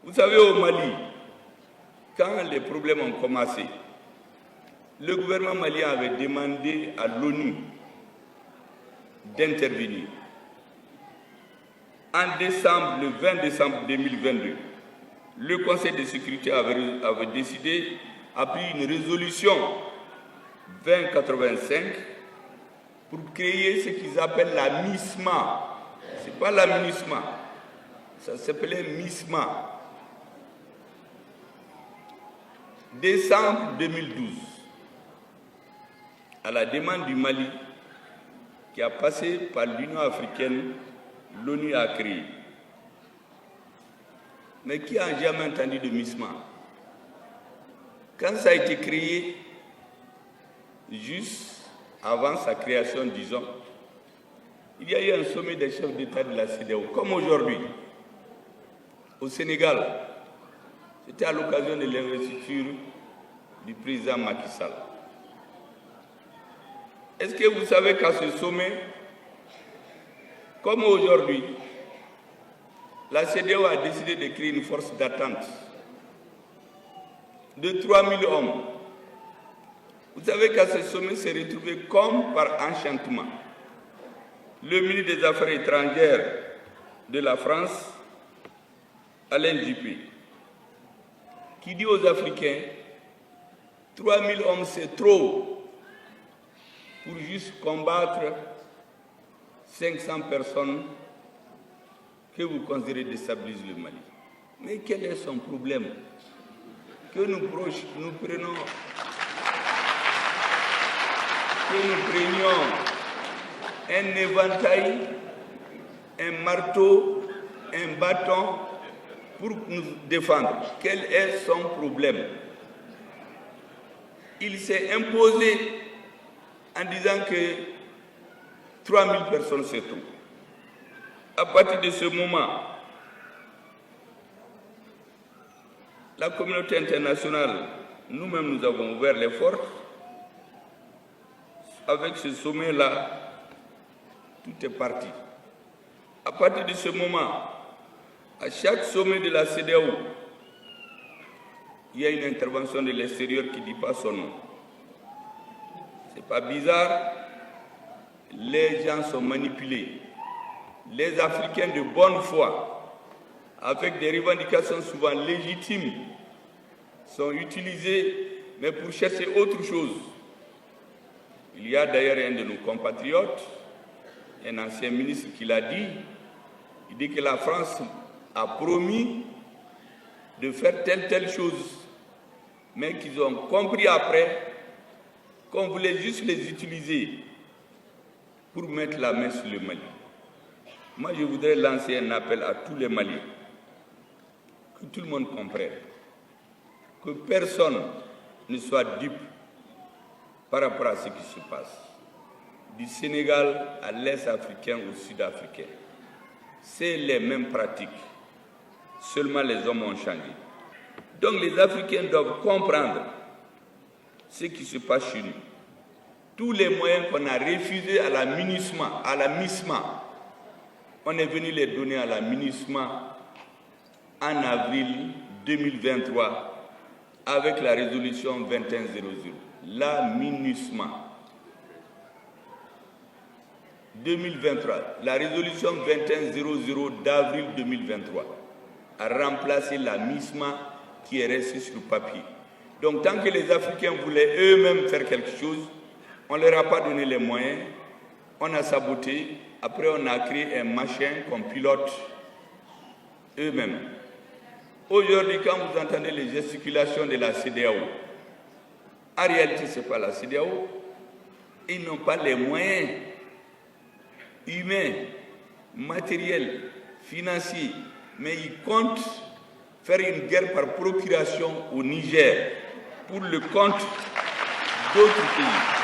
Vous savez, au Mali, quand les problèmes ont commencé, le gouvernement malien avait demandé à l'ONU d'intervenir. En décembre, le 20 décembre 2022, le Conseil de sécurité avait décidé, a pris une résolution 2085 pour créer ce qu'ils appellent la MISMA. Ce n'est pas la MINUSMA, ça s'appelait MISMA. Décembre 2012, à la demande du Mali, qui a passé par l'Union africaine, l'ONU a créé. Mais qui n'a jamais entendu de MISMA? Quand ça a été créé, juste avant sa création, disons, il y a eu un sommet des chefs d'État de la CEDEAO, comme aujourd'hui, au Sénégal. C'était à l'occasion de l'investiture du président Macky Sall. Est-ce que vous savez qu'à ce sommet, comme aujourd'hui, la CEDEAO a décidé de créer une force d'attente de 3000 hommes. Vous savez qu'à ce sommet s'est retrouvé comme par enchantement le ministre des Affaires étrangères de la France, Alain Juppé, qui dit aux Africains, 3000 hommes c'est trop pour juste combattre 500 personnes que vous considérez déstabilisent le Mali. Mais quel est son problème? Que nous prenions un éventail, un marteau, un bâton pour nous défendre. Quel est son problème? Il s'est imposé en disant que 3000 personnes c'est tout. À partir de ce moment, la communauté internationale, nous-mêmes, nous avons ouvert les portes. Avec ce sommet-là, tout est parti. À partir de ce moment, à chaque sommet de la CEDEAO, il y a une intervention de l'extérieur qui ne dit pas son nom. Ce n'est pas bizarre, les gens sont manipulés. Les Africains de bonne foi, avec des revendications souvent légitimes, sont utilisés, mais pour chercher autre chose. Il y a d'ailleurs un de nos compatriotes, un ancien ministre qui l'a dit, il dit que la France a promis de faire telle chose, mais qu'ils ont compris après qu'on voulait juste les utiliser pour mettre la main sur le Mali. Moi, je voudrais lancer un appel à tous les Maliens, que tout le monde comprenne, que personne ne soit dupe par rapport à ce qui se passe. Du Sénégal à l'Est africain au Sud africain, c'est les mêmes pratiques, seulement les hommes ont changé. Donc les Africains doivent comprendre ce qui se passe chez nous. Tous les moyens qu'on a refusés à la MISMA, on est venu les donner à la MINUSMA en avril 2023 avec la résolution 2100. La MINUSMA 2023, la résolution 2100 d'avril 2023 a remplacé la MISMA qui est restée sur le papier. Donc tant que les Africains voulaient eux-mêmes faire quelque chose, on ne leur a pas donné les moyens, on a saboté, après on a créé un machin qu'on pilote eux-mêmes. Aujourd'hui, quand vous entendez les gesticulations de la CEDEAO, en réalité, ce n'est pas la CEDEAO, ils n'ont pas les moyens humains, matériels, financiers, mais ils comptent faire une guerre par procuration au Niger pour le compte d'autres pays.